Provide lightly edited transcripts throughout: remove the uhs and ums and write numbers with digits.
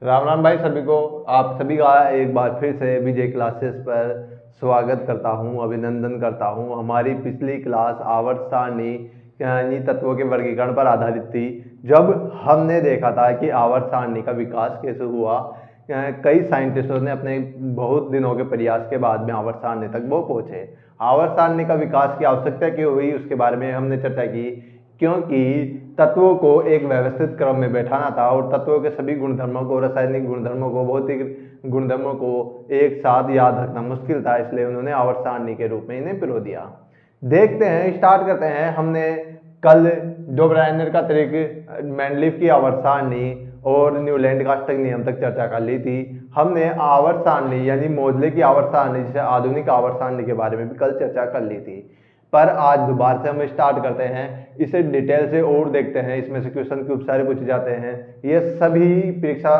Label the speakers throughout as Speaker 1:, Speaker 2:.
Speaker 1: राम राम भाई सभी को। आप सभी का एक बार फिर से विजय क्लासेस पर स्वागत करता हूं, अभिनंदन करता हूं। हमारी पिछली क्लास आवर्त सारणी यानी तत्वों के वर्गीकरण पर आधारित थी। जब हमने देखा था कि आवर्त सारणी का विकास कैसे हुआ, कई साइंटिस्टों ने अपने बहुत दिनों के प्रयास के बाद में आवर्त सारणी तक वो पहुंचे। आवर्त सारणी का विकास की आवश्यकता क्यों हुई उसके बारे में हमने चर्चा की, क्योंकि तत्वों को एक व्यवस्थित क्रम में बैठाना था और तत्वों के सभी गुणधर्मों को, रासायनिक गुणधर्मों को, भौतिक गुणधर्मों को एक साथ याद रखना मुश्किल था, इसलिए उन्होंने आवर्त सारणी के रूप में इन्हें पिरो दिया। देखते हैं, स्टार्ट करते हैं। हमने कल डोब्राइनर का तरीक, मैंडलीफ की आवर्त सारणी और न्यूलैंड का अष्टक नियम तक चर्चा कर ली थी। हमने आवर्त सारणी यानी मोजले की आवर्त सारणी जिसे आधुनिक आवर्त सारणी के बारे में भी कल चर्चा कर ली थी। पर आज दोबारा से हम स्टार्ट करते हैं, इसे डिटेल से और देखते हैं। इसमें से क्वेश्चन खूब सारे पूछे जाते हैं। ये सभी परीक्षा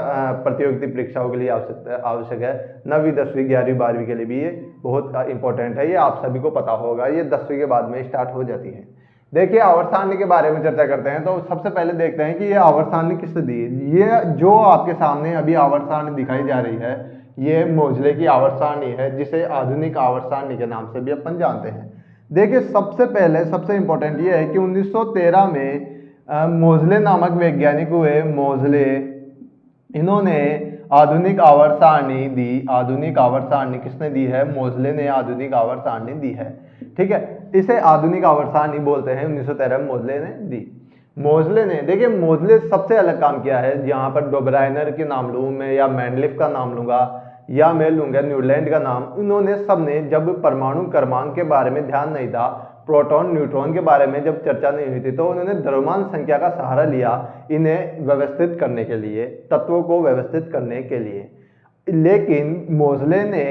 Speaker 1: प्रतियोगिता परीक्षाओं के लिए आवश्यक है। 9वीं 10वीं 11वीं 12वीं के लिए भी ये बहुत इंपॉर्टेंट है। ये आप सभी को पता होगा, ये 10वीं के बाद में स्टार्ट हो जाती है। देखिए, आवर्त सारणी के बारे में चर्चा करते हैं। तो सबसे पहले देखते हैं कि ये आवर्त सारणी किसने दी। ये जो आपके सामने अभी आवर्त सारणी दिखाई जा रही है, ये मोजले की आवर्त सारणी है, जिसे आधुनिक आवर्त सारणी के नाम से भी अपन जानते हैं। देखिए, सबसे पहले सबसे इंपॉर्टेंट ये है कि 1913 में मोजले नामक वैज्ञानिक हुए। मोजले, इन्होंने आधुनिक आवर्त सारणी दी। आधुनिक आवर्त सारणी किसने दी है? मोजले ने आधुनिक आवर्त सारणी दी है। ठीक है, इसे आधुनिक आवर्त सारणी बोलते हैं। 1913 में मोजले ने दी। मोजले ने, देखिए, मोजले सबसे अलग काम किया है। यहाँ पर डोब्राइनर के नाम लूँ मैं, या मैंडलीफ का नाम लूंगा, या मैं लूंगा न्यूलैंड का नाम। इन्होंने सबने, जब परमाणु क्रमांक के बारे में ध्यान नहीं था, प्रोटॉन न्यूट्रॉन के बारे में जब चर्चा नहीं हुई थी, तो उन्होंने द्रव्यमान संख्या का सहारा लिया इन्हें व्यवस्थित करने के लिए, तत्वों को व्यवस्थित करने के लिए। लेकिन मोजले ने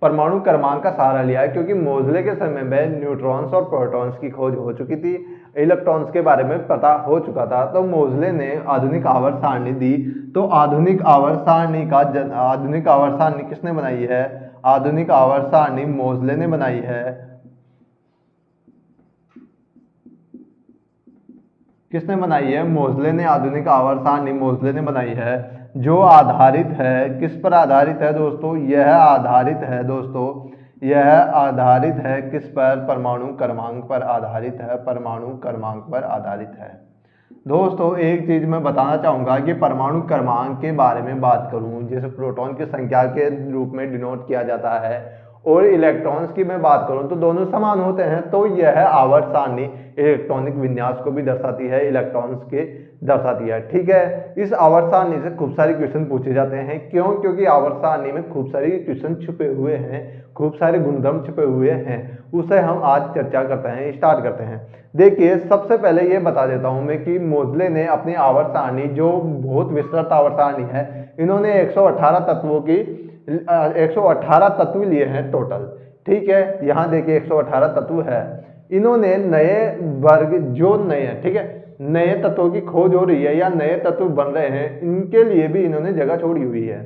Speaker 1: परमाणु क्रमांक का सहारा लिया, क्योंकि मोजले के समय में न्यूट्रॉन्स और प्रोटॉन्स की खोज हो चुकी थी, इलेक्ट्रॉन्स के बारे में पता हो चुका था। तो मोजले ने आधुनिक आवर्त सारणी दी। तो आधुनिक आवर्त सारणी आधुनिक आवर्त सारणी किसने बनाई है? आधुनिक आवर्त सारणी मोजले ने बनाई है। किसने बनाई है? मोजले ने आधुनिक आवर्त सारणी मोजले ने बनाई है, जो आधारित है, किस पर आधारित है दोस्तों? यह आधारित है दोस्तों, यह आधारित है किस पर? परमाणु क्रमांक पर आधारित है। परमाणु क्रमांक पर आधारित है। दोस्तों, एक चीज मैं बताना चाहूंगा कि परमाणु क्रमांक के बारे में बात करूं, जैसे प्रोटॉन की संख्या के रूप में डिनोट किया जाता है, और इलेक्ट्रॉन्स की मैं बात करूं तो दोनों समान होते हैं। तो यह आवर्त सारणी इलेक्ट्रॉनिक विन्यास को भी दर्शाती है, इलेक्ट्रॉन्स के दर्शाती है। ठीक है, इस आवर्त सारणी से खूब सारे क्वेश्चन पूछे जाते हैं। क्यों? क्योंकि आवर्त सारणी में खूब सारे क्वेश्चन छुपे हुए हैं, खूब सारे गुणधर्म छुपे हुए हैं। उसे हम आज चर्चा करते हैं, स्टार्ट करते हैं। देखिए, सबसे पहले ये बता देता हूं मैं कि मोजले ने अपनी आवर्त सारणी, जो बहुत विस्तृत आवर्त सारणी है, इन्होंने 118 तत्वों की 118 तत्व लिए हैं टोटल। ठीक है, यहां देखिए 118 तत्व है। इन्होंने नए वर्ग, जो नए हैं, ठीक है, नए तत्वों की खोज हो रही है या नए तत्व बन रहे हैं, इनके लिए भी इन्होंने जगह छोड़ी हुई है।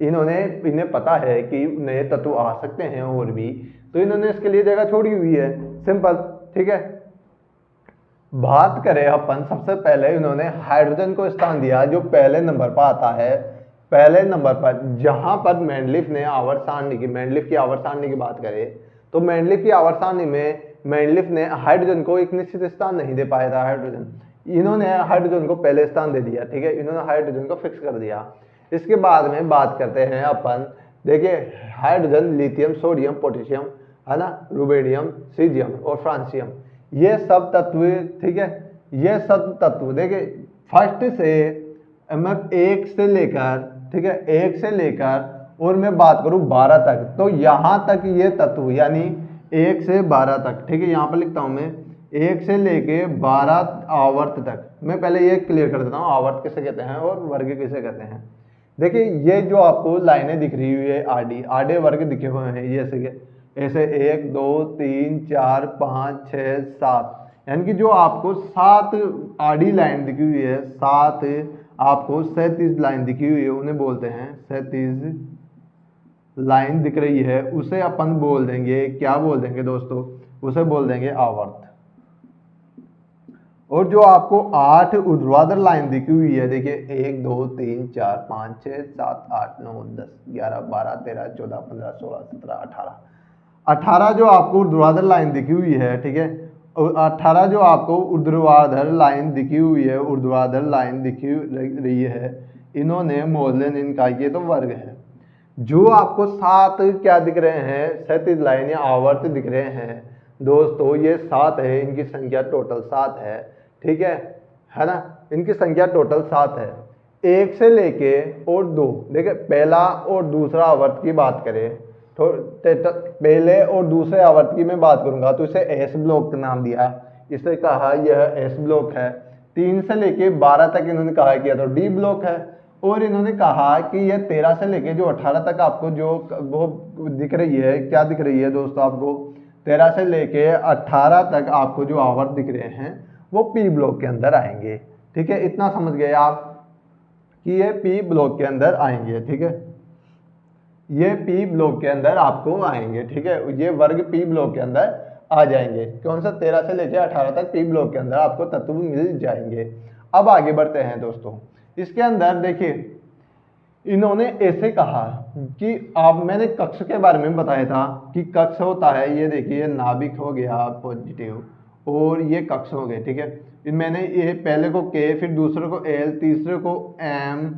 Speaker 1: इन्हें पता है कि नए तत्व आ सकते हैं और भी, तो इन्होंने इसके लिए जगह छोड़ी हुई है। सिंपल। ठीक है, बात करें अपन, सबसे पहले इन्होंने हाइड्रोजन को स्थान दिया, जो पहले नंबर पर आता है। पहले नंबर पर, जहां पर मैंडलीफ ने आवर्त सारणी की, मैंडलीफ की आवर्त सारणी की बात करें तो मैंडलीफ की आवर्त सारणी में मैंडलीफ ने हाइड्रोजन को एक निश्चित स्थान नहीं दे पाया था। हाइड्रोजन, इन्होंने हाइड्रोजन को पहले स्थान दे दिया। ठीक है, इन्होंने हाइड्रोजन को फिक्स कर दिया। इसके बाद में बात करते हैं अपन। देखिए, हाइड्रोजन, लिथियम, सोडियम, पोटेशियम, है ना, रुबेडियम, सीजियम और फ्रांसियम, ये सब तत्व, ठीक है, ये सब तत्व देखिए फर्स्ट से, मैं एक से लेकर, ठीक है, एक से लेकर और मैं बात करूं 12 तक, तो यहां तक ये तत्व, यानी 1 से 12 तक, ठीक है, यहां पर लिखता हूं मैं 1 से लेके 12 आवर्त तक। मैं पहले ये क्लियर कर देता हूं, आवर्त किसे कहते हैं और वर्ग किसे कहते हैं। देखिए, ये जो आपको लाइनें दिख रही हुई है, आडे आडे वर्ग दिखे हुए हैं, ये ऐसे 1 2 3 4 5 6 7, यानी कि जो आपको 7 आडी लाइन दिखी हुई है, 7 आपको 37 लाइन दिखी हुई है, उन्हें बोलते हैं 37 लाइन दिख रही है, उसे अपन बोल देंगे, क्या बोल देंगे दोस्तों? उसे बोल देंगे आवर्त। और जो आपको 8 ऊर्ध्वाधर लाइन दिखी हुई है, देखिए 1 2 3 4 5 6 7 8 9 10 11 12 13 14 15 16 17 18 जो आपको ऊर्ध्वाधर लाइन दिखी हुई है, ठीक है, और 18 जो आपको ऊर्ध्वाधर लाइन दिखी हुई है, ऊर्ध्वाधर लाइन दिखी रही है, इन्होंने मोजलेन इनका ये तो वर्ग है। जो आपको 7 क्या दिख रहे हैं, क्षैतिज लाइन या आवर्त दिख रहे हैं दोस्तों, ये 7 है, इनकी संख्या टोटल 7 है, ठीक है ना, इनकी संख्या टोटल 7 है। 1 से लेके और 2, देखिए पहला और दूसरा आवर्त की बात करें तो पहले और दूसरे आवर्त की मैं बात करूंगा तो इसे एस ब्लॉक का नाम दिया, इसे कहा यह एस ब्लॉक है। 3 से लेके 12 तक इन्होंने कहा किया तो डी ब्लॉक है, और इन्होंने कहा कि यह 13 से लेके जो 18 तक आपको जो वो दिख रही है, क्या दिख रही है दोस्तों, आपको 13 से लेके 18 तक आपको जो आवर्त दिख रहे हैं वो पी ब्लॉक के अंदर आएंगे, ठीक है, इतना समझ गए आप कि ये पी ब्लॉक के अंदर आएंगे, ठीक है, ये पी ब्लॉक के अंदर आपको आएंगे, ठीक है, ये वर्ग पी ब्लॉक के अंदर आ जाएंगे। कौन सा, 13 से लेकर 18 तक पी ब्लॉक के अंदर आपको तत्व मिल जाएंगे। अब आगे बढ़ते हैं दोस्तों, इसके अंदर देखिए इन्होंने ऐसे कहा कि आप, मैंने कक्ष के बारे में बताया था कि कक्ष होता है, ये देखिए नाभिक हो गया पॉजिटिव, और ये कक्ष हो गए, ठीक है, मैंने ये पहले को के, फिर दूसरे को एल, तीसरे को एम,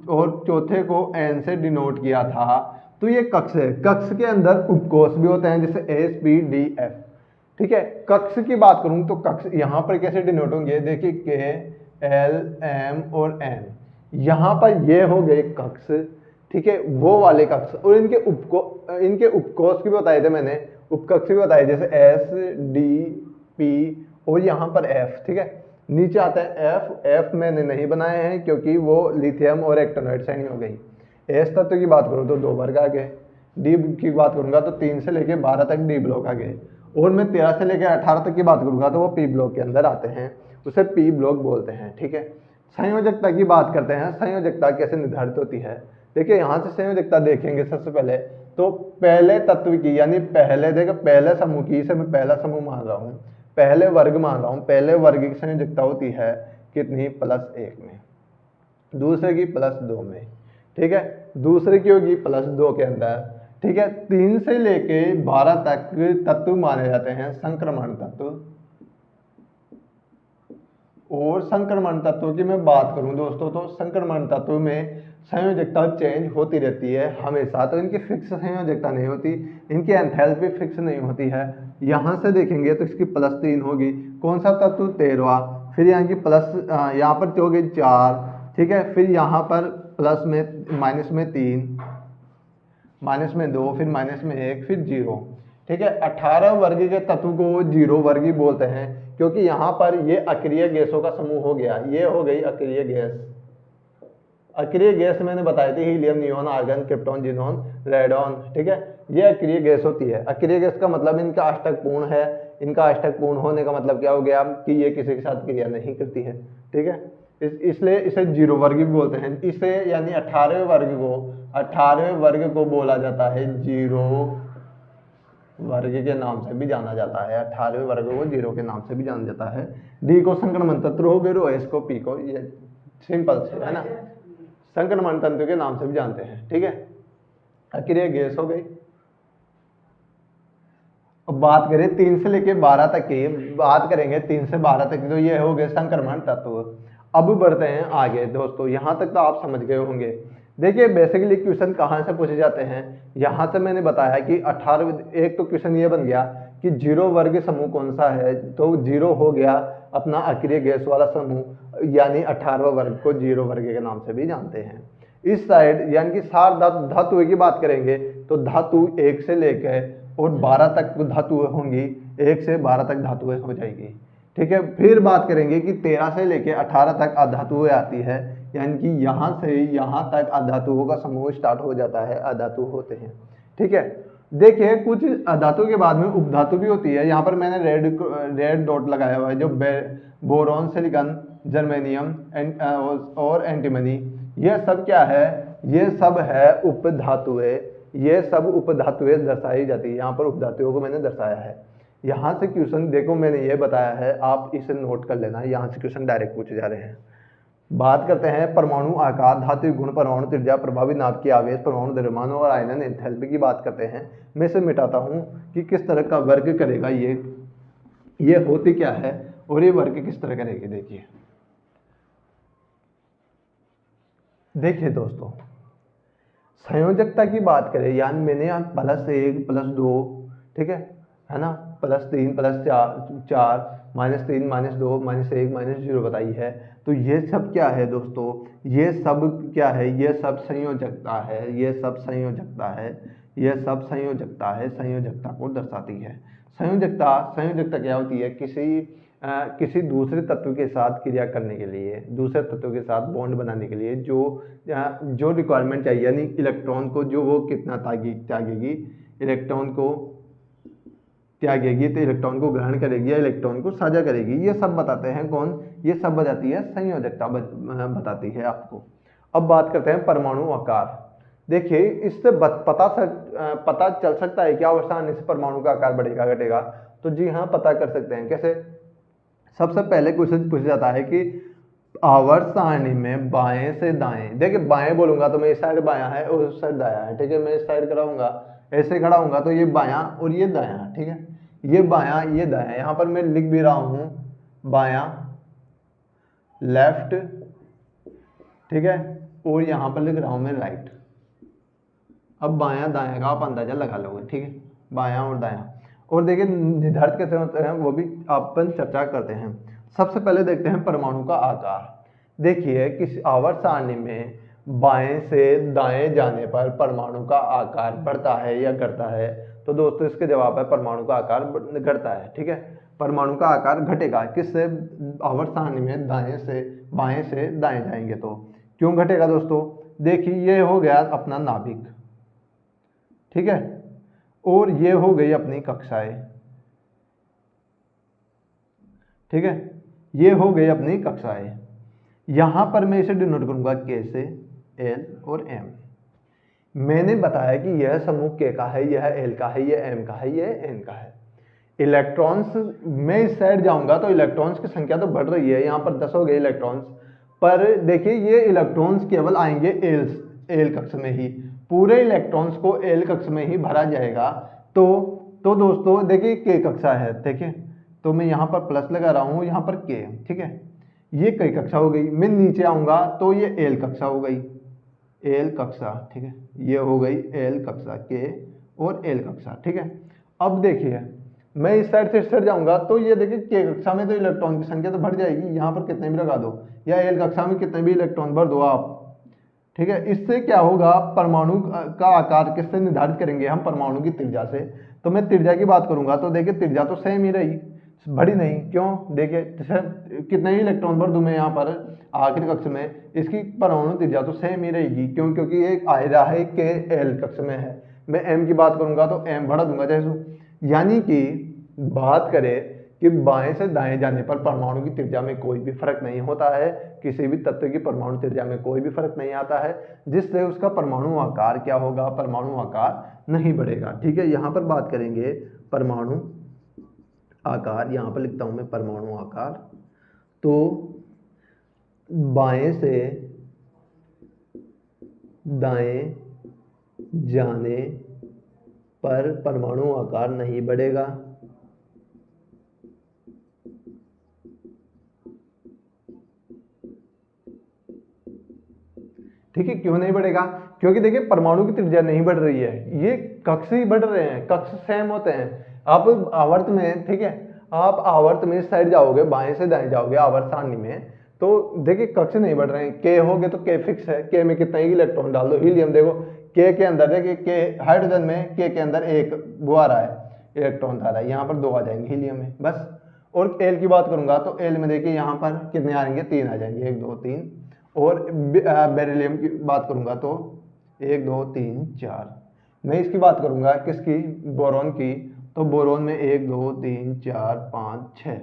Speaker 1: और चौथे को एन से डिनोट किया था, तो ये कक्ष है। कक्ष के अंदर उपकोष भी होते हैं जैसे एस पी डी एफ, ठीक है। कक्ष की बात करूं तो कक्ष यहाँ पर कैसे डिनोट होंगे, देखिए के, एल, एम और एन, यहाँ पर ये हो गए कक्ष, ठीक है, वो वाले कक्ष, और इनके उपकोष भी बताए थे मैंने, उपकक्ष भी बताए जैसे एस, डी, पी और यहाँ पर एफ, ठीक है। नीचे आता है एफ, एफ मैंने नहीं बनाए हैं क्योंकि वो लिथियम और एक्टिनोइड श्रेणी हो गई। एस तत्व की बात करूँ तो 2 वर्ग आ गए, डी की बात करूंगा तो 3 से लेके 12 तक डी ब्लॉक आ गए, और मैं 13 से लेकर 18 तक की बात करूंगा तो वो पी ब्लॉक के अंदर आते हैं, उसे पी ब्लॉक बोलते हैं, ठीक है। संयोजकता की बात करते हैं, संयोजकता कैसे निर्धारित होती है, देखिए यहाँ से संयोजकता देखेंगे सबसे पहले तो पहले तत्व की, यानी पहले, देखो पहले समूह की, इसे मैं पहला समूह मान रहा हूँ, पहले वर्ग मान रहा हूँ, पहले वर्ग की संयोजकता होती है कितनी, +1 में, दूसरे की +2 में, ठीक है, दूसरे की होगी +2 के अंदर, ठीक है। 3 से लेके 12 तक तत्व माने जाते हैं संक्रमण तत्व, और संक्रमण तत्व की मैं बात करूं दोस्तों तो संक्रमण तत्व में संयोजकता चेंज होती रहती है हमेशा, तो इनकी फिक्स संयोजकता नहीं होती, इनकी एंथैल्पी फिक्स नहीं होती है। यहाँ से देखेंगे तो इसकी +3 होगी, कौन सा तत्व, 13, फिर यहाँ की यहाँ पर हो गई 4, ठीक है, फिर यहाँ पर प्लस में, माइनस में 3, माइनस में 2, फिर माइनस में 1, फिर 0, ठीक है। 18 वर्ग के तत्व को 0 वर्ग ही बोलते हैं क्योंकि यहाँ पर ये अक्रिय गैसों का समूह हो गया, ये हो गई अक्रिय गैस। अक्रिय गैस मैंने बताई थी helium, neon, argon, krypton, xenon, radon, ठीक है, ये अक्रिय गैस होती है। अक्रिय गैस का मतलब इनका अष्टक पूर्ण है, इनका अष्टक पूर्ण होने का मतलब क्या हो गया कि ये किसी के साथ क्रिया नहीं करती है, ठीक है, इसलिए इसे 0 वर्ग भी बोलते हैं। इसे यानी 18वें वर्ग को बोला जाता है 0 वर्ग के नाम से भी जाना जाता है, 18वें वर्ग को 0 के नाम से भी जाना जाता है। डी को संक्रमण तंत्र हो गए, एस को, पी को, ये सिंपल है ना, संक्रमण तंत्र के नाम से भी जानते हैं, ठीक है। अक्रिय गैस हो गई। अब बात करें 3 से लेके 12 तक की, बात करेंगे 3 से 12 तक, तो ये हो गए संक्रमण तत्व। अब बढ़ते हैं आगे दोस्तों, यहाँ तक तो आप समझ गए होंगे। देखिए बेसिकली क्वेश्चन कहाँ से पूछे जाते हैं, यहाँ से मैंने बताया कि 18, एक तो क्वेश्चन ये बन गया कि 0 वर्ग समूह कौन सा है, तो 0 हो गया अपना अक्रिय गैस वाला समूह, यानी 18वां वर्ग को 0 वर्ग के नाम से भी जानते हैं। इस साइड यानी कि सार धातु की बात करेंगे तो धातु 1 से लेकर और 12 तक धातुएं होंगी, 1 से 12 तक धातुएं हो जाएगी, ठीक है। फिर बात करेंगे कि 13 से लेकर 18 तक अधातुएं आती है, यानी कि यहाँ से यहाँ तक अधातुओं का समूह स्टार्ट हो जाता है, अधातु होते हैं, ठीक है। देखिए कुछ अधातु के बाद में उपधातु भी होती है, यहाँ पर मैंने रेड डॉट लगाया हुआ है, जो बोरॉन, सिलिकॉन, जर्मेनियम और एंटीमनी, ये सब क्या है, ये सब है उपधातुएं, ये सब उपधातुएं दर्शाई जाती है, यहाँ पर उपधातुओं को मैंने दर्शाया है। यहाँ से क्वेश्चन देखो, मैंने ये बताया है, आप इसे नोट कर लेना, यहाँ से क्वेश्चन डायरेक्ट पूछे जा रहे हैं। बात करते हैं परमाणु आकार, धातु गुण, परमाणु त्रिज्या, प्रभावी नाभिक की आवेश, परमाणु द्रव्यमान और आयनन एंथैल्पी की बात करते हैं। मैं इसे मिटाता हूँ कि किस तरह का वर्ग करेगा ये होती क्या है और ये वर्ग किस तरह करेगी। देखिए दोस्तों, संयोजकता की बात करें, यानी मैंने यहाँ +1 +2, ठीक है ना, +3 +4 -3 -2 -1 -0 बताई है। तो ये सब क्या है दोस्तों, ये सब क्या है, ये सब संयोजकता है, ये सब संयोजकता है, ये सब संयोजकता है, संयोजकता को दर्शाती है। संयोजकता क्या होती है, किसी दूसरे तत्व के साथ क्रिया करने के लिए, दूसरे तत्व के साथ बॉन्ड बनाने के लिए जो रिक्वायरमेंट चाहिए, यानी इलेक्ट्रॉन को जो वो कितना त्यागेगी, इलेक्ट्रॉन को त्यागेगी तो इलेक्ट्रॉन को ग्रहण करेगी या इलेक्ट्रॉन को साझा करेगी, ये सब बताते हैं कौन, ये सब बताती है संयोजकता, बताती है आपको। अब बात करते हैं परमाणु आकार। देखिए, इससे पता चल सकता है कि आवर्त आने से परमाणु का आकार बढ़ेगा घटेगा। तो जी हाँ, पता कर सकते हैं। कैसे? सबसे पहले क्वेश्चन पूछा जाता है कि आवर्त सारणी में बाएं से दाएं, देखिए बाएं बोलूंगा तो मैं इस साइड बायां है और उस साइड दायां है, ठीक है। मैं इस साइड खड़ा हूंगा, ऐसे खड़ा हूंगा तो ये बायां और ये दायां, ठीक है। ये बायां ये दायां, यहां पर मैं लिख भी रहा हूं बायां लेफ्ट, ठीक है, और यहां पर लिख रहा हूं मैं राइट। अब बायां दायां का आप अंदाजा लगा लोगे, ठीक है, बायां और दायां। और देखिए निर्धारित कैसे होते हैं वो भी अपन चर्चा करते हैं। सबसे पहले देखते हैं परमाणु का आकार। देखिए, किसी आवर्त सारणी में बाएं से दाएं जाने पर परमाणु का आकार बढ़ता है या घटता है, तो दोस्तों इसके जवाब है परमाणु का आकार घटता है, ठीक है। परमाणु का आकार घटेगा किससे, आवर्त सारणी में बाएं से दाएं जाएंगे तो। क्यों घटेगा दोस्तों? देखिए, ये हो गया अपना नाभिक, ठीक है, और ये हो गई अपनी कक्षाएं, ठीक है, ये हो गई अपनी कक्षाएं। यहां पर मैं इसे डिनोट करूंगा के से, एल और एम। मैंने बताया कि यह समूह के का है, यह एल का है, यह एम का है, यह एन का है। इलेक्ट्रॉन्स, मैं इस साइड जाऊंगा तो इलेक्ट्रॉन्स की संख्या तो बढ़ रही है, यहां पर 10 हो गए इलेक्ट्रॉन्स, पर देखिए ये इलेक्ट्रॉन्स केवल आएंगे एल कक्ष में ही, पूरे इलेक्ट्रॉन्स को एल कक्ष में ही भरा जाएगा। तो दोस्तों देखिए के कक्षा है, देखिए, तो मैं यहाँ पर प्लस लगा रहा हूँ, यहाँ पर के, ठीक है, ये कई कक्षा हो गई। मैं नीचे आऊंगा तो ये एल कक्षा हो गई, एल कक्षा, ठीक है, ये हो गई एल कक्षा, के और एल कक्षा, ठीक है। अब देखिए, मैं इस साइड से इस साइड जाऊंगा तो ये देखिए के कक्षा में तो इलेक्ट्रॉन की संख्या तो बढ़ जाएगी, यहाँ पर कितने भी लगा दो, या एल कक्षा में कितने भी इलेक्ट्रॉन भर दो आप, ठीक है। इससे क्या होगा, परमाणु का आकार किससे निर्धारित करेंगे हम, परमाणु की त्रिज्या से। तो मैं त्रिज्या की बात करूंगा तो देखिए त्रिज्या तो सेम ही रही, बढ़ी नहीं। क्यों? देखिए कितने ही इलेक्ट्रॉन भर दूं मैं यहाँ पर आखिरी कक्ष में, इसकी परमाणु त्रिज्या तो सेम ही रहेगी। क्यों? क्योंकि एक आ रहा है के एल कक्ष में है। मैं एम की बात करूंगा तो एम बढ़ा दूंगा जैसे। यानी कि बात करें कि बाएं से दाएं जाने पर परमाणु की त्रिज्या में कोई भी फर्क नहीं होता है, किसी भी तत्व की परमाणु त्रिज्या में कोई भी फर्क नहीं आता है, जिससे उसका परमाणु आकार क्या होगा, परमाणु आकार नहीं बढ़ेगा, ठीक है। यहां पर बात करेंगे परमाणु आकार, यहां पर लिखता हूं मैं परमाणु आकार। तो बाएं से दाएं जाने पर परमाणु आकार नहीं बढ़ेगा, ठीक है। क्यों नहीं बढ़ेगा? क्योंकि देखिए परमाणु की त्रिज्या नहीं बढ़ रही है, ये कक्ष ही बढ़ रहे हैं, कक्ष सेम होते हैं। आप आवर्त में, ठीक है, आप आवर्त में इस साइड जाओगे, बाएं से दाएं जाओगे आवर्त सारणी में, तो देखिए कक्ष नहीं बढ़ रहे हैं। के हो गए तो के फिक्स है, के में कितना ही इलेक्ट्रॉन डाल दो। हीलियम देखो के अंदर, देखिए के हाइड्रोजन में के अंदर एक वो आ रहा है, इलेक्ट्रॉन आ रहा है, यहाँ पर 2 आ जाएंगे हीलियम में बस। और एल की बात करूंगा तो एल में देखिए यहाँ पर कितने आएंगे, 3 आ जाएंगे, 1 2 3। और बेरिलियम की बात करूंगा तो 1 2 3 4। मैं इसकी बात करूंगा किसकी, बोरॉन की, तो बोरॉन में 1 2 3 4 5 6,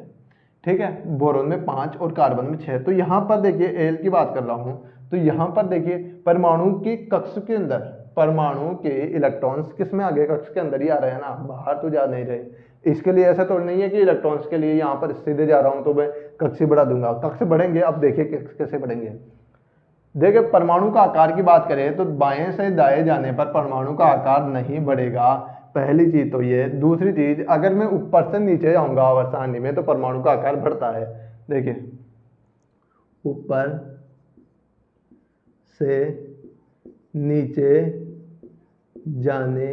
Speaker 1: ठीक है, बोरॉन में 5 और कार्बन में 6। तो यहाँ पर देखिए एल की बात कर रहा हूं, तो यहाँ पर देखिए परमाणु की कक्ष के अंदर परमाणु के इलेक्ट्रॉन्स किस में आ गए, कक्ष के अंदर ही आ रहे हैं ना, बाहर तो जा नहीं रहे। इसके लिए ऐसा तो नहीं है कि इलेक्ट्रॉन्स के लिए यहाँ पर सीधे जा रहा हूँ तो मैं कक्ष बढ़ा दूंगा, कक्ष बढ़ेंगे। अब देखिए कैसे बढ़ेंगे। देखिए परमाणु का आकार की बात करें तो बाएं से दाएं जाने पर परमाणु का आकार नहीं बढ़ेगा, पहली चीज तो ये। दूसरी चीज, अगर मैं ऊपर से नीचे जाऊंगा आवर्त सारणी में तो परमाणु का आकार बढ़ता है। देखिए ऊपर से नीचे जाने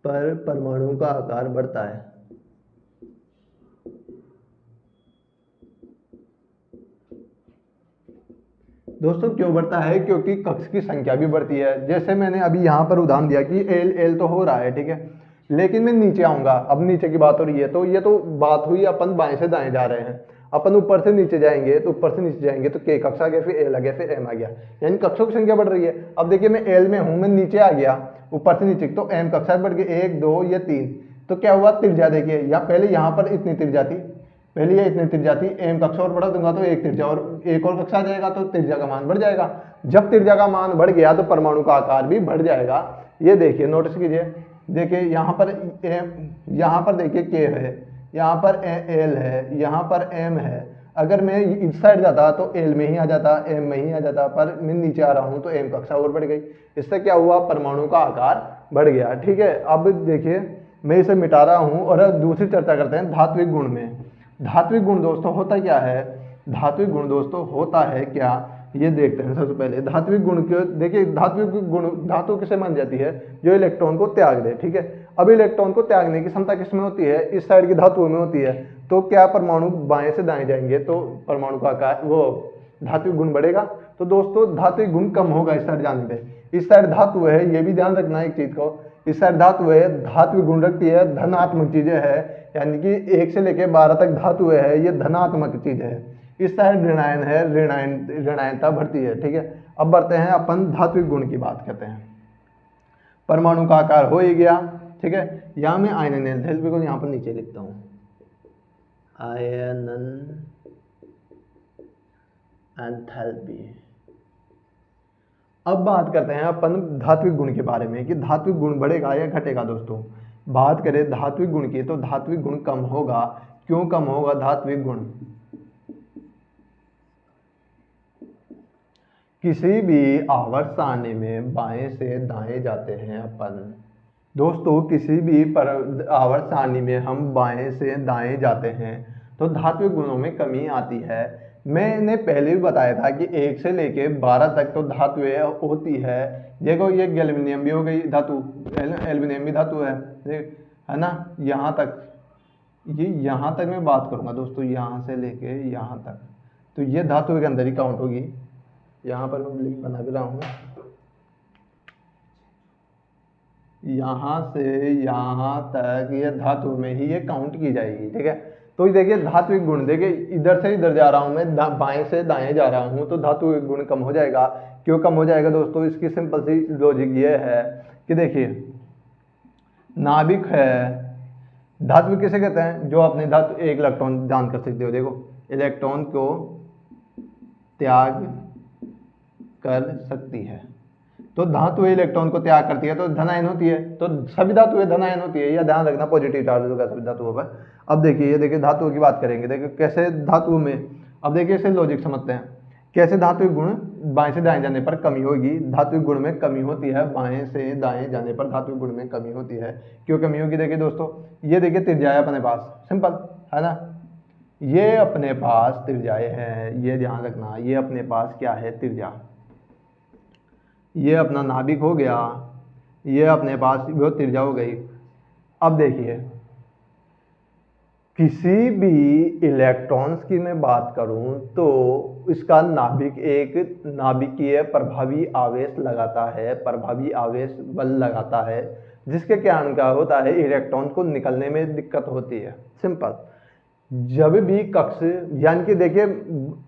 Speaker 1: पर परमाणु का आकार बढ़ता है। दोस्तों क्यों बढ़ता है? क्योंकि कक्ष की संख्या भी बढ़ती है। जैसे मैंने अभी यहाँ पर उदाहरण दिया कि एल एल तो हो रहा है, ठीक है, लेकिन मैं नीचे आऊंगा। अब नीचे की बात हो रही है तो ये तो बात हुई अपन बाएं से दाएं जा रहे हैं। अपन ऊपर से नीचे जाएंगे तो ऊपर से नीचे जाएंगे तो के कक्ष आ गया, फिर एल आ गया, फिर एम आ गया, यानी कक्षों की संख्या बढ़ रही है। अब देखिए मैं एल में हूं, मैं नीचे आ गया ऊपर से नीचे, तो एम कक्षा बढ़ गई 1 2 या 3। तो क्या हुआ? त्रिज्या देखिए, या पहले यहाँ पर इतनी त्रिज्या थी, पहले ये इतनी त्रिज्या थी, एम कक्षा और बढ़ा दूंगा तो एक त्रिज्या और एक और कक्षा आ जाएगा, तो त्रिज्या का मान बढ़ जाएगा। जब त्रिज्या का मान बढ़ गया तो परमाणु का आकार भी बढ़ जाएगा। ये देखिए नोटिस कीजिए, देखिए यहाँ पर यहाँ पर देखिए के है, यहाँ पर एल है, यहाँ पर एम है। अगर मैं इस साइड जाता तो एल में ही आ जाता, एम में ही आ जाता, पर मैं नीचे आ रहा हूँ तो एम कक्षा और बढ़ गई। इससे क्या हुआ? परमाणु का आकार बढ़ गया। ठीक है, अब देखिए मैं इसे मिटा रहा हूँ और दूसरी चर्चा करते हैं धात्विक गुण में। धात्विक गुण दोस्तों होता क्या है? धात्विक गुण दोस्तों होता है क्या, ये देखते हैं। सबसे पहले धात्विक गुण के देखिए, धात्विक गुण धातु किसे मान जाती है? जो इलेक्ट्रॉन को त्याग दे। ठीक है, अब इलेक्ट्रॉन को त्यागने की क्षमता किसमें होती है? इस साइड की धातुओं में होती है। तो क्या परमाणु बाएं से दाएं जाएंगे तो परमाणु का आकार वो धात्विक गुण बढ़ेगा। तो दोस्तों धात्विक गुण कम होगा इस साइड जाने पे। इस साइड धातु है, ये भी ध्यान रखना एक चीज को, इस साइड धातु है, धात्विक गुण रखती है, धनात्मक चीजें है, यानी कि 1 से लेकर 12 तक धातु है, ये धनात्मक चीज है। इस साइड ऋणायन है, ऋणायनता बढ़ती है। ठीक है, अब बढ़ते हैं अपन धात्विक गुण की बात करते हैं। परमाणु का आकार हो ही गया। ठीक है, यहां मैं आयनन एंथैल्पी को यहाँ पर नीचे लिखता हूं, आयनन एंथैल्पी। अब बात करते हैं अपन धात्विक गुण के बारे में कि धात्विक गुण बढ़ेगा या घटेगा। दोस्तों बात करें धात्विक गुण की तो धात्विक गुण कम होगा। क्यों कम होगा धात्विक गुण? किसी भी आवर्त सारणी में बाएं से दाएं जाते हैं अपन। दोस्तों किसी भी आवर्त सारणी में हम बाएं से दाएं जाते हैं तो धात्विक गुणों में कमी आती है। मैंने पहले भी बताया था कि 1 से लेके 12 तक तो धातुएं होती है। देखो ये गैल्वेनियम भी हो गई धातु, एल्युमिनियम भी धातु है ना। यहाँ तक, ये यहाँ तक मैं बात करूँगा दोस्तों, यहाँ से लेके यहाँ तक, तो ये धातु के अंदर ही काउंट होगी। यहाँ पर मैं लिंक बना भी रहा हूँ, यहाँ से यहाँ तक ये धातु में ही ये काउंट की जाएगी। ठीक है, तो देखिए धात्विक गुण, देखिए इधर से इधर जा रहा हूँ मैं, बाएं से दाएं जा रहा हूँ तो धात्विक गुण कम हो जाएगा। क्यों कम हो जाएगा दोस्तों? इसकी सिंपल सी लॉजिक ये है कि देखिए नाभिक है, धात्विक किसे कहते हैं? जो अपने धातु एक इलेक्ट्रॉन दान कर सकते हो। देखो इलेक्ट्रॉन को त्याग कर सकती है, तो धातु इलेक्ट्रॉन को त्याग करती है तो धनायन होती है। तो सभी धातुएं धनायन होती है, यह ध्यान रखना, पॉजिटिव चार्ज होगा सभी धातुओं पर। अब देखिए, ये देखिए धातुओं की बात करेंगे, देखिए कैसे धातुओं में, अब देखिए इसे लॉजिक समझते हैं कैसे धात्विक गुण बाएं से दाएं जाने पर कमी होगी। धात्विक गुण में कमी होती है, बाएं से दाएं जाने पर धात्विक गुण में कमी होती है। क्यों कमी होगी? देखिए दोस्तों, ये देखिए त्रिज्या है अपने पास, सिंपल है ना, ये अपने पास त्रिज्याएं है, ये ध्यान रखना, ये अपने पास क्या है? त्रिज्या। ये अपना नाभिक हो गया, ये अपने पास वो त्रिज्या हो गई। अब देखिए किसी भी इलेक्ट्रॉन्स की मैं बात करूं तो इसका नाभिक एक नाभिकीय प्रभावी आवेश लगाता है, प्रभावी आवेश बल लगाता है, जिसके कारण क्या होता है? इलेक्ट्रॉन को निकलने में दिक्कत होती है। सिंपल, जब भी कक्ष, यानी कि देखिए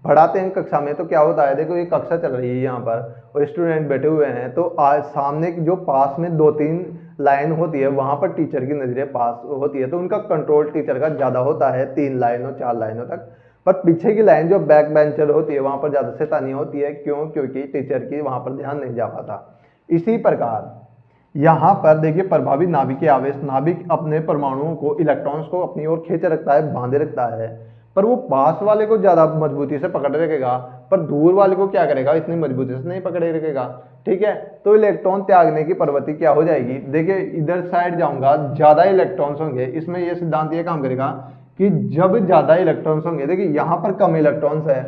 Speaker 1: पढ़ाते हैं कक्षा में तो क्या होता है, देखो ये कक्षा चल रही है यहाँ पर और स्टूडेंट बैठे हुए हैं, तो आज सामने जो पास में 2-3 लाइन होती है वहां पर टीचर की नजरें पास होती है, तो उनका कंट्रोल टीचर का ज्यादा होता है 3 लाइनों 4 लाइनों तक। पर पीछे की लाइन जो बैक बेंचर होती है वहां पर ज्यादा शैतानी होती है। क्यों? क्योंकि टीचर की वहां पर ध्यान नहीं जा पाता। इसी प्रकार यहाँ पर देखिए प्रभावी नाभिकीय आवेश, नाभिक अपने परमाणुओं को, इलेक्ट्रॉन्स को अपनी ओर खींचे रखता है, बांधे रखता है, पर वो पास वाले को ज्यादा मजबूती से पकड़ रखेगा, पर दूर वाले को क्या करेगा, इतनी मजबूती से नहीं पकड़े रखेगा। ठीक है, तो इलेक्ट्रॉन त्यागने की प्रवृत्ति क्या हो जाएगी, देखिए इधर साइड जाऊंगा ज्यादा इलेक्ट्रॉन्स होंगे, इसमें ये सिद्धांत ये काम करेगा कि जब ज्यादा इलेक्ट्रॉन्स होंगे, देखिए यहाँ पर कम इलेक्ट्रॉन्स है,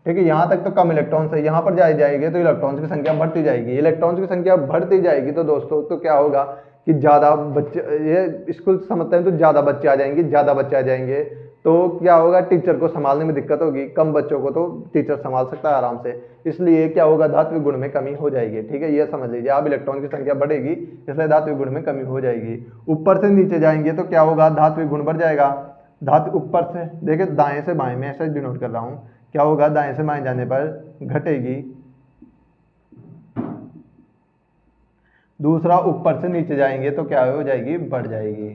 Speaker 1: ठीक है, यहाँ तक तो कम इलेक्ट्रॉन्स है, यहाँ पर जाएंगे तो इलेक्ट्रॉन्स की संख्या बढ़ती जाएगी, इलेक्ट्रॉन्स की संख्या बढ़ती जाएगी, तो दोस्तों तो क्या होगा कि ज्यादा बच्चे, ये स्कूल समझते हैं तो ज्यादा बच्चे आ जाएंगे, ज्यादा बच्चे आ जाएंगे तो क्या होगा, टीचर को संभालने में दिक्कत होगी, कम बच्चों को तो टीचर संभाल सकता है आराम से, इसलिए क्या होगा, धात्विक गुण में कमी हो जाएगी। ठीक है, ये समझ लीजिए, अब इलेक्ट्रॉन की संख्या बढ़ेगी इसलिए धात्विक गुण में कमी हो जाएगी। ऊपर से नीचे जाएंगे तो क्या होगा, धात्विक गुण बढ़ जाएगा, धातु ऊपर से, देखिए दाएं से बाएं में ऐसे डिनोट कर रहा हूं, क्या होगा, दाएं से बाएं जाने पर घटेगी, दूसरा ऊपर से नीचे जाएंगे तो क्या हो जाएगी, बढ़ जाएगी।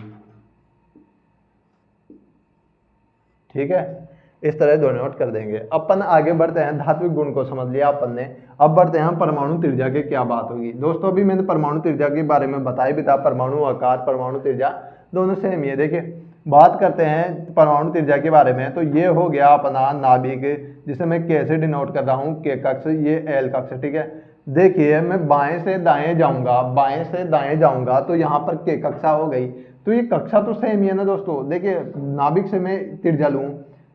Speaker 1: ठीक है, इस तरह दो नोट कर देंगे। अपन आगे बढ़ते हैं, धात्विक गुण को समझ लिया अपन ने, अब बढ़ते हैं परमाणु त्रिज्या की क्या बात होगी। दोस्तों अभी मैंने परमाणु त्रिज्या के बारे में बताया भी था, परमाणु आकार, परमाणु त्रिज्या दोनों सेम ही है। देखिए बात करते हैं परमाणु त्रिज्या के बारे में, तो ये हो गया अपना नाभिक, जिसे मैं के से डिनोट कर रहा हूँ, के कक्ष, ये एल कक्ष। ठीक है, देखिए मैं बाएं से दाएं जाऊंगा, बाएं से दाएं जाऊंगा तो यहाँ पर के कक्षा हो गई, तो ये कक्षा तो सेम ही है ना दोस्तों। देखिए नाभिक से मैं त्रिज्या लूं,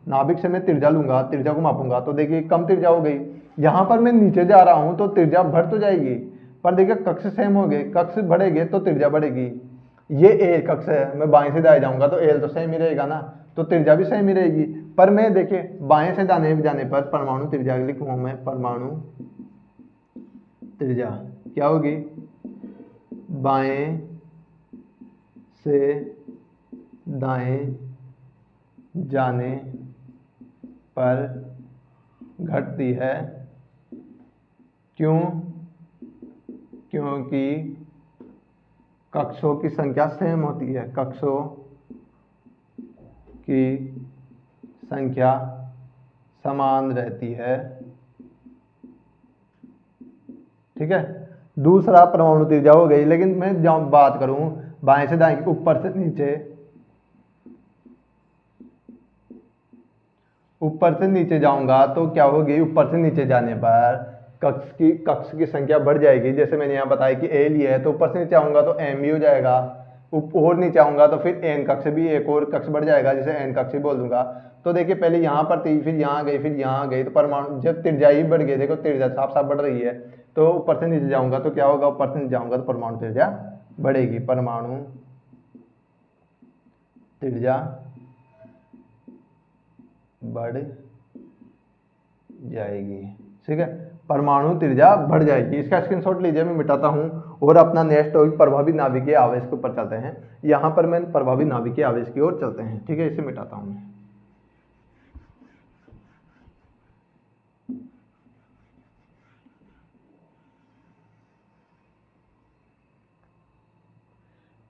Speaker 1: नाभिक से मैं त्रिज्या लूंगा, त्रिज्या को मापूंगा तो देखिए कम त्रिज्या हो गई, यहाँ पर मैं नीचे जा रहा हूं तो त्रिज्या बढ़ तो जाएगी, पर देखिए कक्ष सेम हो गए, कक्ष बढ़ेंगे तो त्रिज्या बढ़ेगी। ये ए कक्ष है, मैं बाएं से दाएं जाऊंगा तो एल तो सेम ही रहेगा ना, तो त्रिज्या भी सेम ही रहेगी, पर मैं देखिए बाएं से दाएं जाने पर परमाणु त्रिज्या लिखूंगा मैं, परमाणु त्रिज्या क्या होगी, बाएं से दाएं जाने पर घटती है, क्यों, क्योंकि कक्षों की संख्या सेम होती है, कक्षों की संख्या समान रहती है। ठीक है, दूसरा परमाणु त्रिज्या हो गई, लेकिन मैं जब बात करूं बाएं से दाएं, ऊपर से नीचे, ऊपर से नीचे जाऊंगा तो क्या होगी, ऊपर से नीचे जाने पर कक्ष की संख्या बढ़ जाएगी, जैसे मैंने यहाँ बताया कि ए लिया है तो ऊपर से नीचे आऊंगा तो एम भी हो जाएगा, और नीचे आऊंगा तो फिर एन कक्ष भी, एक और कक्ष बढ़ जाएगा जिसे एन कक्ष भी बोल दूंगा। तो देखिए पहले यहाँ पर थी, फिर यहाँ गई, फिर यहाँ गई, तो परमाणु जब त्रिज्या ही बढ़ गई, देखो त्रिज्या साफ साफ बढ़ रही है, तो ऊपर से नीचे जाऊंगा तो क्या होगा, ऊपर से नीचे जाऊंगा तो परमाणु त्रिज्या बढ़ेगी, परमाणु त्रिज्या बढ़ जाएगी। ठीक है, परमाणु त्रिज्या बढ़ जाएगी, इसका स्क्रीनशॉट लीजिए, मैं मिटाता हूं और अपना नेक्स्ट टॉपिक प्रभावी नाभिकीय आवेश के ऊपर चलते हैं। यहां पर मैं प्रभावी नाभिकीय आवेश की ओर चलते हैं। ठीक है, इसे मिटाता हूं मैं।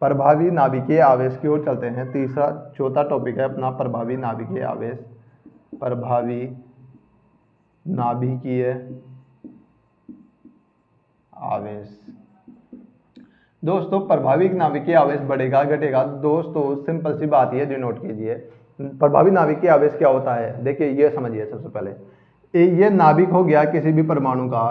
Speaker 1: प्रभावी नाभिकीय आवेश की ओर चलते हैं। तीसरा चौथा टॉपिक है अपना प्रभावी नाभिकीय आवेश, प्रभावी नाभिकीय आवेश। दोस्तों प्रभावी नाभिकीय आवेश बढ़ेगा घटेगा, दोस्तों सिंपल सी बात है, डिनोट कीजिए। प्रभावी नाभिकीय आवेश क्या होता है, देखिए ये समझिए। सबसे पहले ये नाभिक हो गया किसी भी परमाणु का,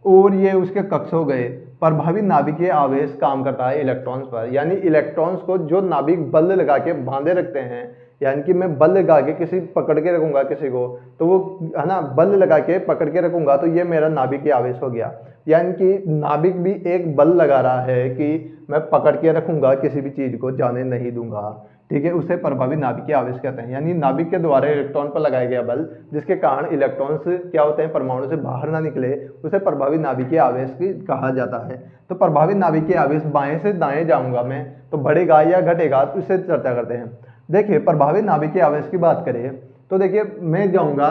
Speaker 1: और ये उसके कक्ष हो गए। प्रभावी नाभिकीय आवेश काम करता है इलेक्ट्रॉन्स पर, यानी इलेक्ट्रॉन्स को जो नाभिक बल लगा के बांधे रखते हैं, यानी कि मैं बल लगा के किसी पकड़ के रखूंगा किसी को, तो वो है ना, बल लगा के पकड़ के रखूंगा तो ये मेरा नाभिकीय आवेश हो गया। यानी कि नाभिक भी एक बल लगा रहा है कि मैं पकड़ के रखूंगा, किसी भी चीज को जाने नहीं दूंगा। ठीक है, उसे प्रभावी नाभिकीय आवेश कहते हैं, यानी नाभिक के द्वारा इलेक्ट्रॉन पर लगाया गया बल, जिसके कारण इलेक्ट्रॉन्स क्या होते हैं, परमाणु से बाहर ना निकले, उसे प्रभावी नाभिकीय आवेश कहा जाता है। तो प्रभावी नाभिकीय आवेश बाएं से दाएं जाऊंगा मैं तो बढ़ेगा या घटेगा, तो इससे चर्चा करते हैं। देखिए प्रभावी नाभिकीय आवेश की बात करें तो देखिए मैं जाऊंगा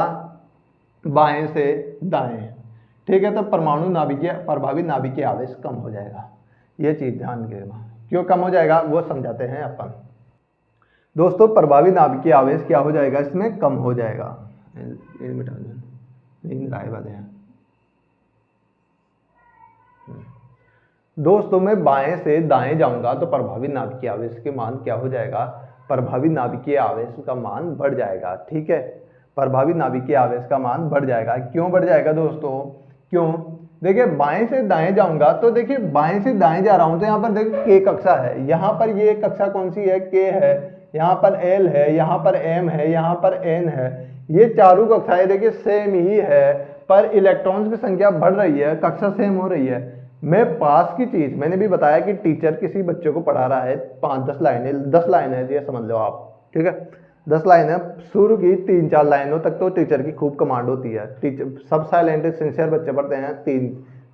Speaker 1: बाएं से दाएं, ठीक है, तो परमाणु नाभिकीय प्रभावी नाभिकीय आवेश कम हो जाएगा। ये चीज ध्यान देना, क्यों कम हो जाएगा वो समझाते हैं अपन। दोस्तों प्रभावी नाभिकीय आवेश क्या हो जाएगा, इसमें कम हो जाएगा। दोस्तों मैं बाएं से दाएं जाऊंगा तो प्रभावी नाभिकीय आवेश के मान क्या हो जाएगा, प्रभावी नाभिकीय आवेश का मान बढ़ जाएगा। ठीक है, प्रभावी नाभिकीय आवेश का मान बढ़ जाएगा। क्यों बढ़ जाएगा दोस्तों, क्यों, देखिए बाएं से दाएं जाऊंगा तो देखिए बाएं से दाएं जा रहा हूं तो यहाँ पर देखिए के कक्षा है, यहाँ पर ये कक्षा कौन सी है, के है, यहाँ पर एल है, यहाँ पर एम है, यहाँ पर एन है, ये चारों कक्षाएं देखिए सेम ही है, पर इलेक्ट्रॉन्स की संख्या बढ़ रही है, कक्षा सेम हो रही है। मैं पास की चीज, मैंने भी बताया कि टीचर किसी बच्चे को पढ़ा रहा है 5-10 लाइनें, 10 लाइनें ये समझ लो आप, ठीक है, 10 लाइनें, शुरू की 3-4 लाइनों तक तो टीचर की खूब कमांड होती है, टीचर सब साइलेंट सिंसियर बच्चे पढ़ते हैं,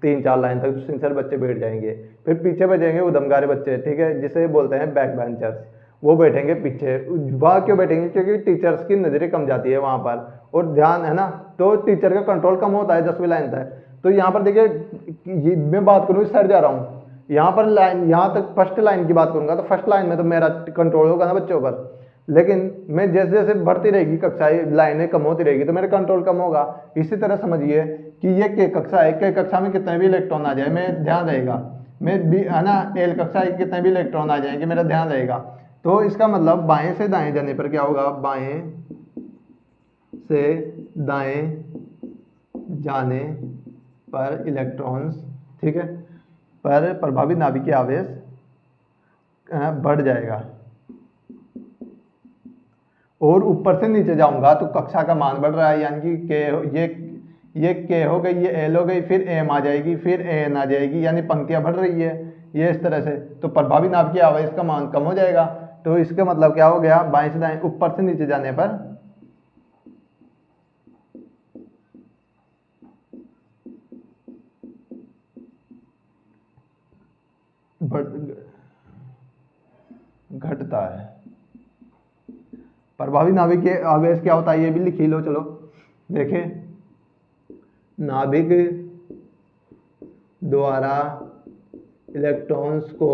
Speaker 1: 3-4 लाइन तक तो सिंसियर बच्चे बैठ जाएंगे, फिर पीछे बैठेंगे उधमगारे बच्चे, ठीक है, जिसे बोलते हैं बैक बेंचर्स, वो बैठेंगे पीछे। वहाँ क्यों बैठेंगे, क्योंकि टीचर्स की नजरें कम जाती है वहाँ पर, और ध्यान है ना, तो टीचर का कंट्रोल कम होता है 10वीं लाइन तक। तो यहाँ पर देखिए मैं बात करूँ इस साइड जा रहा हूँ, यहाँ पर लाइन, यहाँ तक फर्स्ट लाइन की बात करूंगा तो फर्स्ट लाइन में तो मेरा कंट्रोल होगा ना बच्चों पर, लेकिन मैं जैसे जैसे बढ़ती रहेगी कक्षाएं, लाइनें कम होती रहेगी तो मेरा कंट्रोल कम होगा। इसी तरह समझिए कि ये के कक्षा है, के कक्षा में कितने भी इलेक्ट्रॉन आ जाए मैं ध्यान रहेगा, मैं बी है ना, एल कक्षा है कितने भी इलेक्ट्रॉन आ जाएंगे मेरा ध्यान रहेगा। तो इसका मतलब बाएं से दाएं जाने पर क्या होगा, बाएं से दाएं जाने पर इलेक्ट्रॉन्स, ठीक है, पर प्रभावी नाभिकीय आवेश बढ़ जाएगा। और ऊपर से नीचे जाऊंगा तो कक्षा का मान बढ़ रहा है, यानी कि के, ये के हो गई, ये एल हो गई, फिर एम आ जाएगी, फिर एन आ जाएगी, यानी पंक्तियां बढ़ रही है ये इस तरह से, तो प्रभावी नाभिकीय आवेश का मान कम हो जाएगा। तो इसका मतलब क्या हो गया, बाएं से दाएं, ऊपर से नीचे जाने पर घटता है। प्रभावी नाभिकीय आवेश क्या होता है ये भी लिख ही लो, चलो देखें, नाभिक द्वारा इलेक्ट्रॉन्स को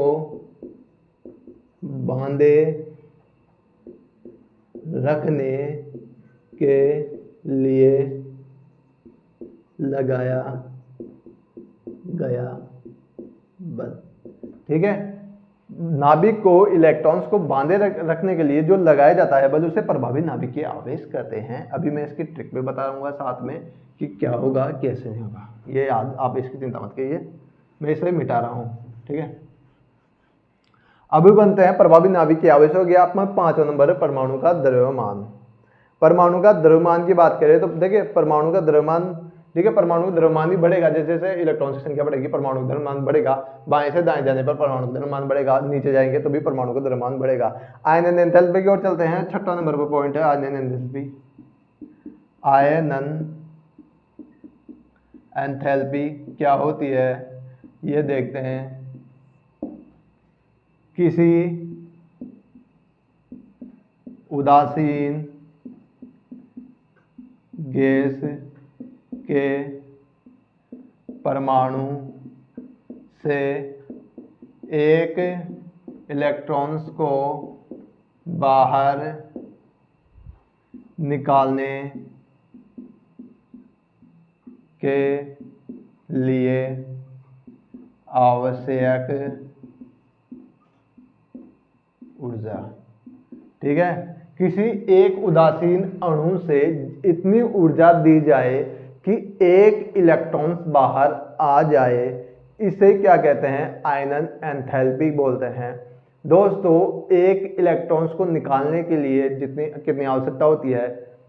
Speaker 1: बांधे रखने के लिए लगाया गया बल, ठीक है, नाभिक को इलेक्ट्रॉन्स को बांधे रखने के लिए जो लगाया जाता है बल उसे प्रभावी नाभिकीय आवेश कहते हैं। अभी मैं इसकी ट्रिक भी बताऊंगा साथ में कि क्या होगा कैसे नहीं होगा, ये याद, आप इसकी चिंता मत कीजिए, मैं इसे मिटा रहा हूं, ठीक है। अभी बनते हैं प्रभावी नाभिकीय आवेश हो गया अपना 5वां नंबर, परमाणु का द्रव्यमान। परमाणु का द्रव्यमान की बात करें तो देखिए परमाणु का द्रव्यमान, ठीक है, परमाणु का द्रव्यमान भी बढ़ेगा जैसे जैसे इलेक्ट्रॉन की संख्या बढ़ेगी, परमाणु का द्रव्यमान बढ़ेगा, बाएं से दाएं जाने पर परमाणु का द्रव्यमान बढ़ेगा, नीचे जाएंगे तो भी परमाणु का द्रव्यमान बढ़ेगा। आयनन एंथैल्पी की ओर चलते हैं, 6वां नंबर पर पॉइंट है आयनन एंथैल्पी। आयनन एंथैल्पी क्या होती है ये देखते हैं। किसी उदासीन गैस के परमाणु से एक इलेक्ट्रॉन्स को बाहर निकालने के लिए आवश्यक ऊर्जा, ठीक है, किसी एक उदासीन अणु से इतनी ऊर्जा दी जाए कि एक इलेक्ट्रॉन बाहर आ जाए, इसे क्या कहते हैं, आयनन एंथैल्पी बोलते हैं। दोस्तों एक इलेक्ट्रॉन्स को निकालने के लिए कितनी आवश्यकता होती है,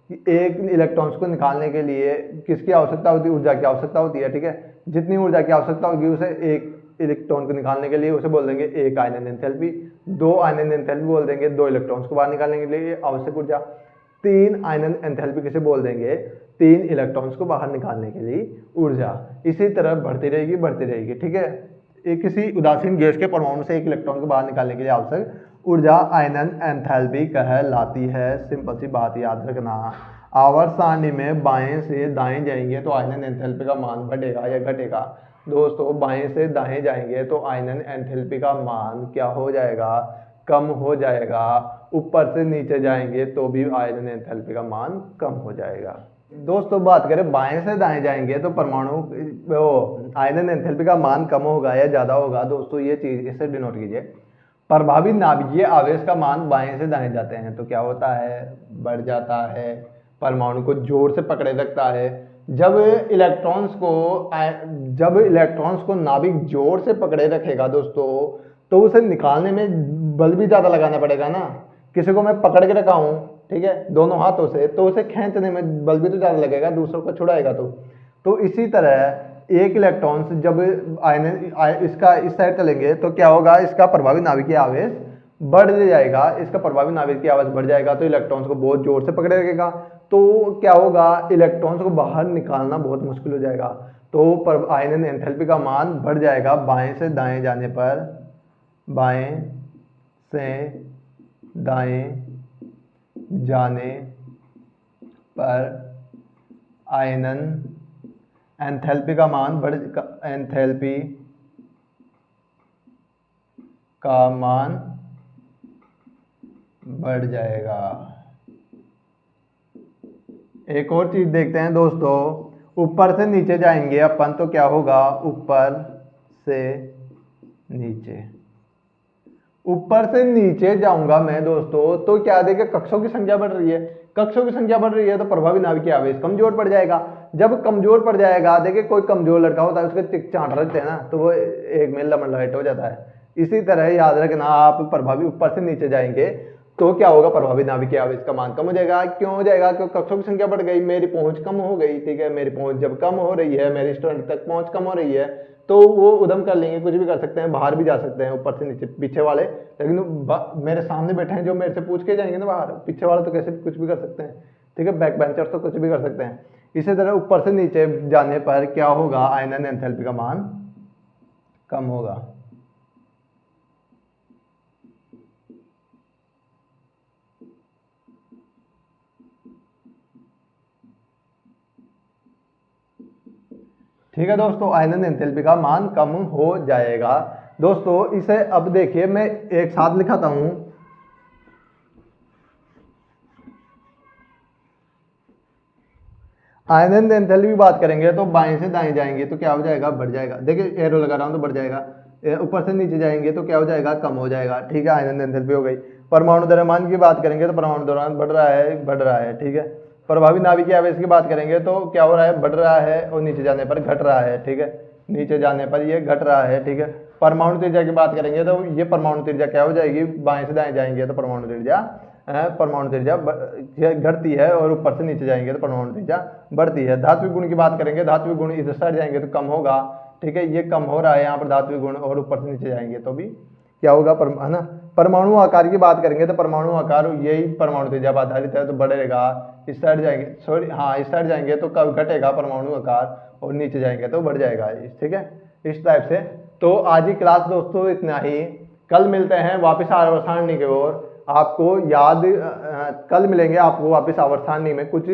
Speaker 1: एक इलेक्ट्रॉन्स को निकालने के लिए किसकी आवश्यकता होती है, ऊर्जा की आवश्यकता होती है, ठीक है, जितनी ऊर्जा की आवश्यकता होगी उसे एक इलेक्ट्रॉन को निकालने के लिए उसे बोल देंगे एक आयनन एंथैल्पी। 2 आयनन एंथैल्पी बोल देंगे 2 इलेक्ट्रॉन्स को बाहर निकालने के लिए आवश्यक ऊर्जा। 3 आयनन एंथैल्पी किसे बोल देंगे, 3 इलेक्ट्रॉन्स को बाहर निकालने के लिए ऊर्जा। इसी तरह बढ़ती रहेगी, ठीक है, एक किसी उदासीन गैस के परमाणु से एक इलेक्ट्रॉन को बाहर निकालने के लिए आवश्यक ऊर्जा आयनन एंथैल्पी कहलाती है। सिंपल सी बात याद रखना, आवर्त सारणी में बाएं से दाएं जाएंगे तो आयनन एंथैल्पी का मान बढ़ेगा या घटेगा। दोस्तों बाएं से दाएं जाएंगे तो आयनन एंथैल्पी का मान क्या हो जाएगा, कम हो जाएगा। ऊपर से नीचे जाएंगे तो भी आयनन एंथैल्पी का मान कम हो जाएगा। दोस्तों बात करें बाएं से दाएं जाएंगे तो परमाणु वो आयनन एंथैल्पी का मान कम होगा या ज़्यादा होगा दोस्तों, ये चीज़ इसे डिनोट कीजिए। प्रभावी नाभिकीय आवेश का मान बाएं से दाएं जाते हैं तो क्या होता है, बढ़ जाता है। परमाणु को जोर से पकड़े रखता है। जब इलेक्ट्रॉन्स को नाभिक जोर से पकड़े रखेगा दोस्तों, तो उसे निकालने में बल भी ज़्यादा लगाना पड़ेगा ना। किसी को मैं पकड़ के रखा हूँ, ठीक है, दोनों हाथों से, तो उसे खींचने में बल भी तो ज़्यादा लगेगा, दूसरों को छुड़ाएगा तो इसी तरह एक इलेक्ट्रॉन जब इसका इस साइड चलेंगे तो क्या होगा, इसका प्रभावी नाभिकीय आवेश बढ़ जाएगा। इसका प्रभावी नाभिकीय आवेश बढ़ जाएगा तो इलेक्ट्रॉन्स को बहुत जोर से पकड़े रखेगा। तो क्या होगा, इलेक्ट्रॉन्स को बाहर निकालना बहुत मुश्किल हो जाएगा। तो आयनन एंथैल्पी का मान बढ़ जाएगा बाएं से दाएं जाने पर। बाएं से दाएं जाने पर आयनन एंथैल्पी का मान बढ़ जाएगा। एक और चीज देखते हैं दोस्तों, ऊपर से नीचे जाएंगे अपन तो क्या होगा, ऊपर से नीचे जाऊंगा मैं दोस्तों तो क्या देखिए, कक्षों की संख्या बढ़ रही है। कक्षों की संख्या बढ़ रही है तो प्रभावी नाभिकीय आवेश कमजोर पड़ जाएगा। जब कमजोर पड़ जाएगा, देखिए कोई कमजोर लड़का होता है उसके टिक चाट रखते हैं ना, तो वो एक में लमन हो जाता है। इसी तरह याद रखना, आप प्रभावी ऊपर से नीचे जाएंगे तो क्या होगा, प्रभावी नाभिकीय आवेश का मान कम हो जाएगा। क्यों हो जाएगा, क्योंकि कक्षों की संख्या बढ़ गई, मेरी पहुंच कम हो गई, ठीक है। मेरी पहुंच जब कम हो रही है, मेरी स्टूडेंट तक पहुंच कम हो रही है, तो वो उधम कर लेंगे, कुछ भी कर सकते हैं, बाहर भी जा सकते हैं ऊपर से नीचे पीछे वाले। लेकिन मेरे सामने बैठे हैं जो मेरे से पूछ के जाएंगे ना बाहर, पीछे वाले तो कैसे भी कुछ भी कर सकते हैं, ठीक है। बैक बेंचर्स तो कुछ भी कर सकते हैं। इसी तरह ऊपर से नीचे जाने पर क्या होगा, आयनन एंथैल्पी का मान कम होगा। ठीक है दोस्तों, आयनन एंथैल्पी का मान कम हो जाएगा। दोस्तों इसे अब देखिए, मैं एक साथ लिखाता हूं। आयनन एंथैल्पी की बात करेंगे तो बाएं से दाएं जाएंगे तो क्या हो जाएगा, बढ़ जाएगा। देखिए एरो लगा रहा हूं तो बढ़ जाएगा। ऊपर से नीचे जाएंगे तो क्या हो जाएगा, कम हो जाएगा, ठीक है। आयनन एंथैल्पी हो गई। परमाणु द्रव्यमान की बात करेंगे तो परमाणु द्रव्यमान बढ़ रहा है, ठीक है। प्रभावी नाभिकीय आवेश की बात करेंगे तो क्या हो रहा है, बढ़ रहा है, और नीचे जाने पर घट रहा है, ठीक है। नीचे जाने पर ये घट रहा है, ठीक है। परमाणु त्रिज्या की बात करेंगे तो ये परमाणु त्रिज्या क्या हो जाएगी, बाएं से दाएं जाएंगे तो परमाणु त्रिज्या घटती है, और ऊपर से नीचे जाएंगे तो परमाणु त्रिज्या बढ़ती है। धात्विक गुण की बात करेंगे, धात्विक गुण इधर साइड जाएंगे तो कम होगा, ठीक है। ये कम हो रहा है यहाँ पर धात्विक गुण, और ऊपर से नीचे जाएंगे तो भी क्या होगा, है ना। परमाणु आकार की बात करेंगे तो परमाणु आकार यही परमाणु त्रिज्या पर आधारित है तो बढ़ेगा। इस साइड जाएंगे, सॉरी हाँ, इस साइड जाएंगे तो कब घटेगा परमाणु आकार, और नीचे जाएंगे तो बढ़ जाएगा, ठीक है, इस टाइप से। तो आज की क्लास दोस्तों इतना ही। कल मिलते हैं वापस आवर्त सारणी की ओर। आपको याद कल मिलेंगे आपको वापस आवर्त सारणी में, कुछ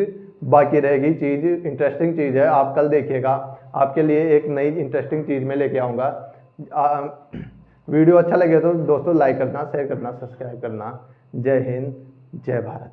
Speaker 1: बाकी रहेगी चीज, इंटरेस्टिंग चीज है, आप कल देखिएगा। आपके लिए एक नई इंटरेस्टिंग चीज में लेके आऊँगा। वीडियो अच्छा लगे तो दोस्तों लाइक करना, शेयर करना, सब्सक्राइब करना। जय हिंद, जय भारत।